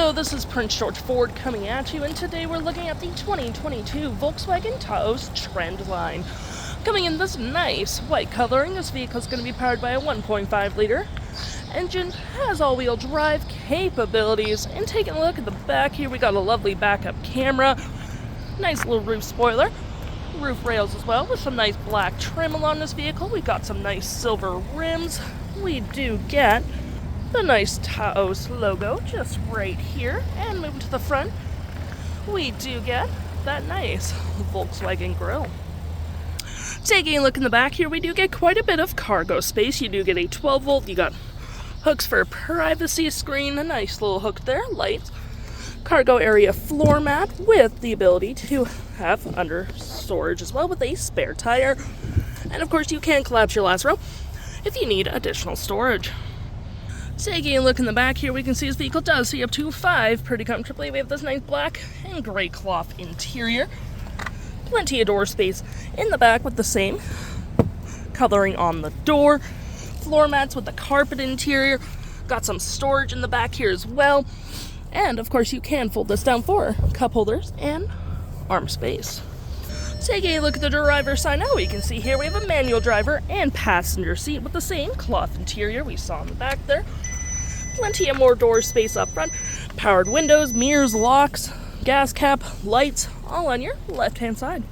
Hello, this is Prince George Ford coming at you, and today we're looking at the 2022 Volkswagen Taos Trendline. Coming in this nice white coloring, this vehicle is going to be powered by a 1.5 liter engine, has all-wheel drive capabilities, and taking a look at the back here, we got a lovely backup camera, nice little roof spoiler, roof rails as well, with some nice black trim along this vehicle. We've got some nice silver rims. We do get the nice Taos logo just right here, and moving to the front, we do get that nice Volkswagen grille. Taking a look in the back here, we do get quite a bit of cargo space. You do get a 12 volt, you got hooks for a privacy screen, a nice little hook there, lights, cargo area floor mat with the ability to have under storage as well with a spare tire. And of course you can collapse your last row if you need additional storage. Taking a look in the back here, we can see this vehicle does see up to 5 pretty comfortably. We have this nice black and gray cloth interior. Plenty of door space in the back with the same coloring on the door. Floor mats with the carpet interior. Got some storage in the back here as well. And of course you can fold this down for cup holders and arm space. Taking a look at the driver's side now, we can see here we have a manual driver and passenger seat with the same cloth interior we saw in the back there. Plenty of more door space up front, powered windows, mirrors, locks, gas cap, lights, all on your left-hand side.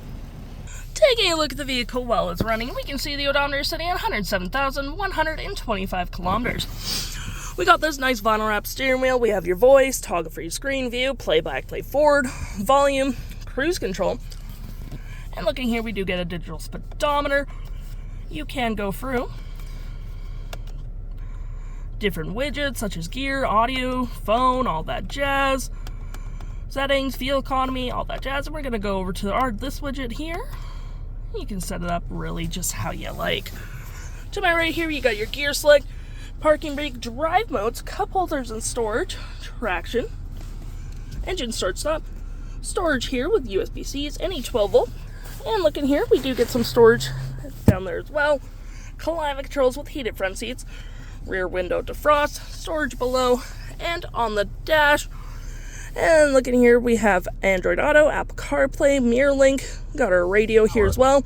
Taking a look at the vehicle while it's running, we can see the odometer sitting at 107,125 kilometers. We got this nice vinyl wrap steering wheel. We have your voice, toggle for your screen view, play back, play forward, volume, cruise control. And looking here, we do get a digital speedometer. You can go through different widgets such as gear, audio, phone, all that jazz, settings, fuel economy, all that jazz. And we're going to go over to this widget here. You can set it up really just how you like. To my right here, you got your gear select, parking brake, drive modes, cup holders and storage, traction, engine start stop, storage here with USB-Cs, any 12 volt. And looking here, we do get some storage down there as well. Climate controls with heated front seats, rear window defrost, storage below and on the dash. And looking here, we have Android Auto, Apple CarPlay, Mirror Link. Got our radio here as well,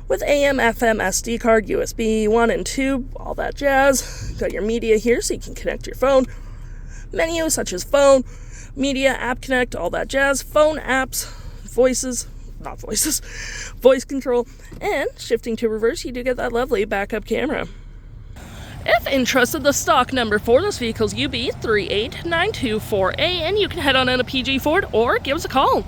with AM, FM, SD card, USB 1 and 2, all that jazz. Got your media here so you can connect your phone. Menu such as phone, media, app connect, all that jazz. Phone apps, voice control, and shifting to reverse, you do get that lovely backup camera. If interested, the stock number for this vehicle is UB38924B, and you can head on in to PG Ford or give us a call.